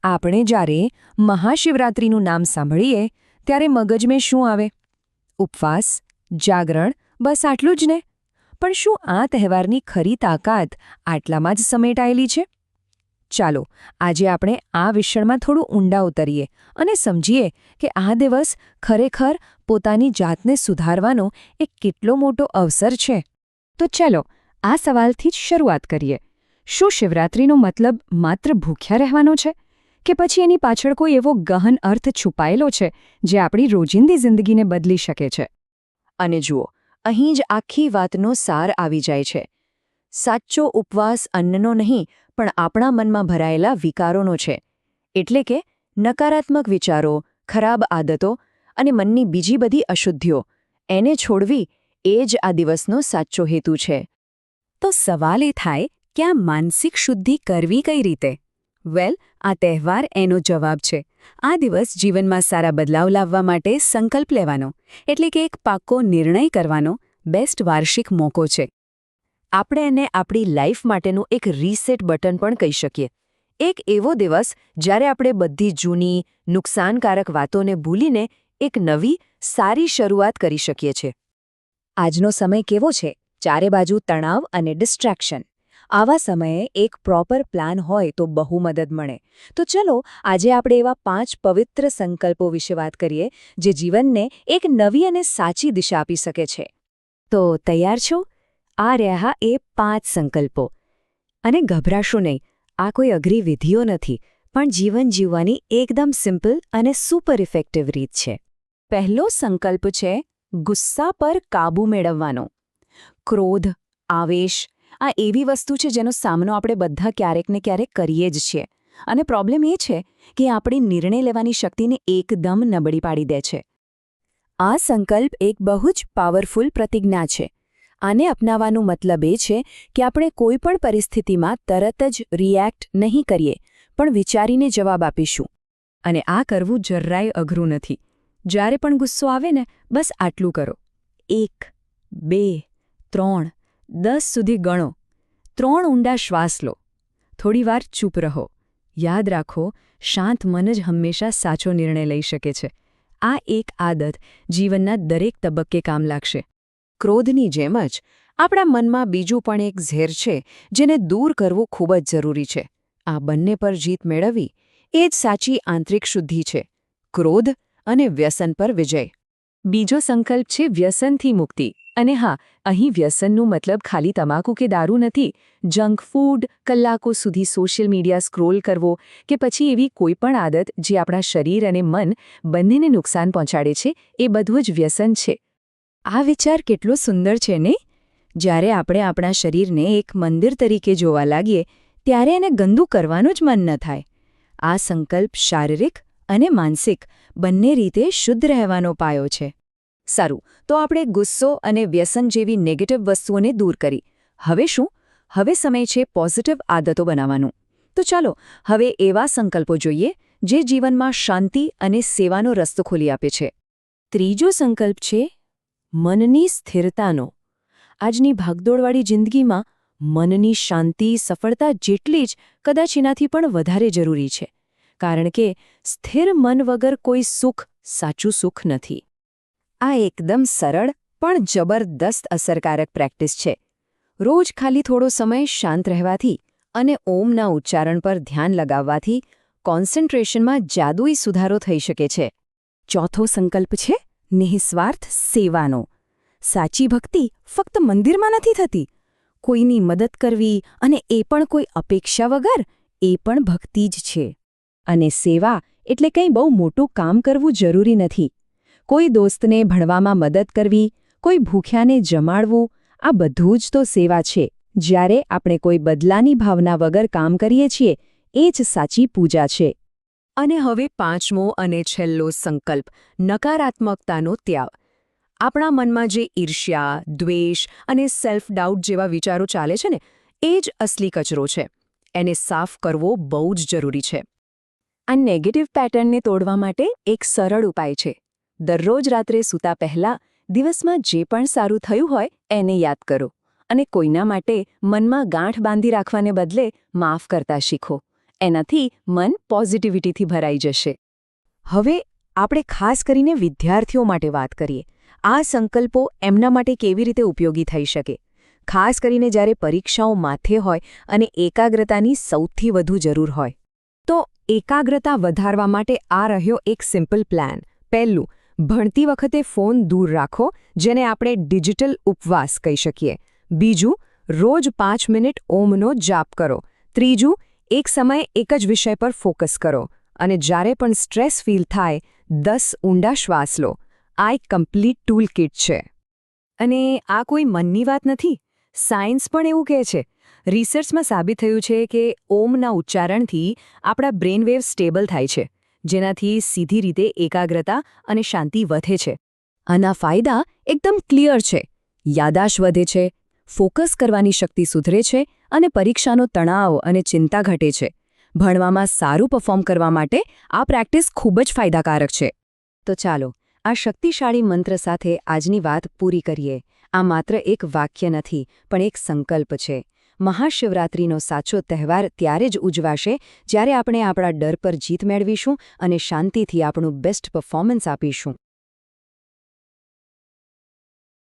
આપણે જ્યારે મહાશિવરાત્રિનું નામ સાંભળીએ ત્યારે મગજમાં શું આવે? ઉપવાસ, જાગરણ, બસ આટલું જ ને? પણ શું આ તહેવારની ખરી તાકાત આટલામાં જ સમેટાયેલી છે? ચાલો આજે આપણે આ વિષયમાં થોડું ઊંડા ઉતરીએ અને સમજીએ કે આ દિવસ ખરેખર પોતાની જાતને સુધારવાનો એક કેટલો મોટો અવસર છે. તો ચાલો આ સવાલથી જ શરૂઆત કરીએ. શું શિવરાત્રિનો મતલબ માત્ર ભૂખ્યા રહેવાનો છે? કે પછી એની પાછળ કોઈ એવો ગહન અર્થ છુપાયેલો છે જે આપણી રોજિંદી જિંદગીને બદલી શકે છે? અને જુઓ, અહીં જ આખી વાતનો સાર આવી જાય છે. સાચો ઉપવાસ અન્નનો નહીં, પણ આપણા મનમાં ભરાયેલા વિકારોનો છે. એટલે કે નકારાત્મક વિચારો, ખરાબ આદતો અને મનની બીજી બધી અશુદ્ધિઓ, એને છોડવી એ જ આ દિવસનો સાચો હેતુ છે. તો સવાલ એ થાય કે આ માનસિક શુદ્ધિ કરવી કઈ રીતે? વેલ, આ તહેવાર એનો જવાબ છે. આ દિવસ જીવનમાં સારા બદલાવ લાવવા માટે સંકલ્પ લેવાનો, એટલે કે એક પાક્કો નિર્ણય કરવાનો બેસ્ટ વાર્ષિક મોકો છે. આપણે એને આપણી લાઈફ માટેનું એક રીસેટ બટન પણ કહી શકીએ. એક એવો દિવસ જ્યારે આપણે બધી જૂની, નુકસાનકારક વાતોને ભૂલીને એક નવી, સારી શરૂઆત કરી શકીએ છીએ. આજનો સમય કેવો છે? ચારે બાજુ તણાવ અને ડિસ્ટ્રેક્શન. આવા સમયે એક પ્રોપર પ્લાન હોય તો બહુ મદદ મળે. તો ચલો આજે આપણે એવા 5 પવિત્ર સંકલ્પો વિશે વાત કરીએ જે જીવનને એક નવી અને સાચી દિશા આપી શકે છે. તો તૈયાર છો? આ રહ્યા એ 5 સંકલ્પો. અને ગભરાશો નહીં, આ કોઈ અઘરી વિધિઓ નથી, પણ જીવન જીવવાની એકદમ સિમ્પલ અને સુપર ઇફેક્ટિવ રીત છે. પહેલો સંકલ્પ છે ગુસ્સા પર કાબૂ મેળવવાનો. ક્રોધ, આવેશ, આ એવી વસ્તુ છે જેનો સામનો આપણે બધા ક્યારેક ને ક્યારેક કરીએ જ છીએ. અને પ્રોબ્લેમ એ છે કે આપણી નિર્ણય લેવાની શક્તિને એકદમ નબળી પાડી દે છે. આ સંકલ્પ એક બહુ જ પાવરફુલ પ્રતિજ્ઞા છે. આને અપનાવવાનો મતલબ એ છે કે આપણે કોઈ પણ પરિસ્થિતિમાં તરત જ રિએક્ટ નહીં કરીએ, પણ વિચારીને જવાબ આપીશું. અને આ કરવું જરાય અઘરું નથી. જ્યારે પણ ગુસ્સો આવે ને, બસ આટલું કરો. 1, 2, 3, 10 સુધી ગણો. 3 ઊંડા શ્વાસ લો. થોડીવાર ચૂપ રહો. યાદ રાખો, શાંત મન જ હંમેશા સાચો નિર્ણય લઈ શકે છે. આ એક આદત જીવનના દરેક તબક્કે કામ લાગશે. ક્રોધની જેમ જ આપણા મનમાં બીજું પણ એક ઝેર છે જેને દૂર કરવું ખૂબ જ જરૂરી છે. આ બંને પર જીત મેળવવી એ જ સાચી આંતરિક શુદ્ધિ છે. ક્રોધ અને વ્યસન પર વિજય. બીજો સંકલ્પ છે વ્યસનથી મુક્તિ. અને હા, અહીં વ્યસનનું મતલબ ખાલી તમાકુ કે દારૂ નથી. જંક ફૂડ, કલાકો સુધી સોશિયલ મીડિયા સ્ક્રોલ કરવો કે પછી એવી કોઈ પણ આદત જે આપણા શરીર અને મન બંનેને નુકસાન પહોંચાડે છે, એ બધું જ વ્યસન છે. આ વિચાર કેટલો સુંદર છે ને? જ્યારે આપણે આપણા શરીરને એક મંદિર તરીકે જોવા લાગીએ ત્યારે એને ગંદુ કરવાનું જ મન ન થાય. આ સંકલ્પ શારીરિક અને માનસિક બંને રીતે શુદ્ધ રહેવાનો પાયો છે. સારું, તો આપણે ગુસ્સો અને વ્યસન જેવી નેગેટિવ વસ્તુઓને દૂર કરી. હવે શું? હવે સમય છે પોઝિટિવ આદતો બનાવવાનું. તો ચાલો હવે એવા સંકલ્પો જોઈએ જે જીવનમાં શાંતિ અને સેવાનો રસ્તો ખોલી આપે છે. ત્રીજો સંકલ્પ છે મનની સ્થિરતાનો. આજની ભાગદોડવાળી જિંદગીમાં મનની શાંતિ, સફળતા જેટલી જ કદાચ એનાથી પણ વધારે જરૂરી છે. કારણ કે સ્થિર મન વગર કોઈ સુખ સાચું સુખ નથી. આ એકદમ સરળ પણ જબરદસ્ત અસરકારક પ્રેક્ટિસ છે. રોજ ખાલી થોડો સમય શાંત રહેવાથી અને ઓમના ઉચ્ચારણ પર ધ્યાન લગાવવાથી કોન્સન્ટ્રેશનમાં જાદુઈ સુધારો થઈ શકે છે. ચોથો સંકલ્પ છે નિઃસ્વાર્થ સેવાનો. સાચી ભક્તિ ફક્ત મંદિરમાં નથી થતી. કોઈની મદદ કરવી, અને એ પણ કોઈ અપેક્ષા વગર, એ પણ ભક્તિ જ છે. અને સેવા એટલે કંઈ બહુ મોટું કામ કરવું જરૂરી નથી. કોઈ દોસ્તને ભણવામાં મદદ કરવી, કોઈ ભૂખ્યાને જમાડવું, આ બધું જ તો સેવા છે. જ્યારે આપણે કોઈ બદલાની ભાવના વગર કામ કરીએ છીએ, એ જ સાચી પૂજા છે. અને હવે 5મો અને છેલ્લો સંકલ્પ નકારાત્મકતાનો ત્યાગ. આપણા મનમાં જે ઈર્ષ્યા, દ્વેષ અને સેલ્ફ ડાઉટ જેવા વિચારો ચાલે છે ને, એ જ અસલી કચરો છે. એને સાફ કરવો બહુ જ જરૂરી છે. આ નેગેટિવ પેટર્નને તોડવા માટે એક સરળ ઉપાય છે. દરરોજ રાત્રે સૂતા પહેલાં દિવસમાં જે પણ સારું થયું હોય એને યાદ કરો. અને કોઈના માટે મનમાં ગાંઠ બાંધી રાખવાને બદલે માફ કરતા શીખો. એનાથી મન પોઝિટિવિટીથી ભરાઈ જશે. હવે આપણે ખાસ કરીને વિદ્યાર્થીઓ માટે વાત કરીએ. આ સંકલ્પો એમના માટે કેવી રીતે ઉપયોગી થઈ શકે? ખાસ કરીને જ્યારે પરીક્ષાઓ માથે હોય અને એકાગ્રતાની સૌથી વધુ જરૂર હોય. તો એકાગ્રતા વધારવા માટે આ રહ્યો એક સિમ્પલ પ્લાન. પહેલું, ભણતી વખતે ફોન દૂર રાખો, જેને આપણે ડિજિટલ ઉપવાસ કહી શકીએ. બીજું, રોજ 5 મિનિટ ઓમનો જાપ કરો. ત્રીજું, એક સમયે એક જ વિષય પર ફોકસ કરો. અને જ્યારે પણ સ્ટ્રેસ ફીલ થાય 10 ઊંડા શ્વાસ લો. આ એક કમ્પ્લીટ ટૂલ કિટ છે. અને આ કોઈ મનની વાત નથી. સાયન્સ પણ એવું કહે છે. રિસર્ચમાં સાબિત થયું છે કે ઓમના ઉચ્ચારણથી આપણા બ્રેન વેવ સ્ટેબલ થાય છે, જેનાથી સીધી રીતે એકાગ્રતા અને શાંતિ વધે છે. આના ફાયદા એકદમ ક્લિયર છે. યાદાશત વધે છે, ફોકસ કરવાની શક્તિ સુધરે છે અને પરીક્ષાનો તણાવ અને ચિંતા ઘટે છે. ભણવામાં સારું પરફોર્મ કરવા માટે આ પ્રેક્ટિસ ખૂબ જ ફાયદાકારક છે. તો ચાલો, આ શક્તિશાળી મંત્ર સાથે આજની વાત પૂરી કરીએ. આ માત્ર એક વાક્ય નથી, પણ એક સંકલ્પ છે. મહાશિવરાત્રિનો સાચો તહેવાર ત્યારે જ ઉજવાશે જ્યારે આપણે આપણા ડર પર જીત મેળવીશું અને શાંતિથી આપણું બેસ્ટ પરફોર્મન્સ આપીશું.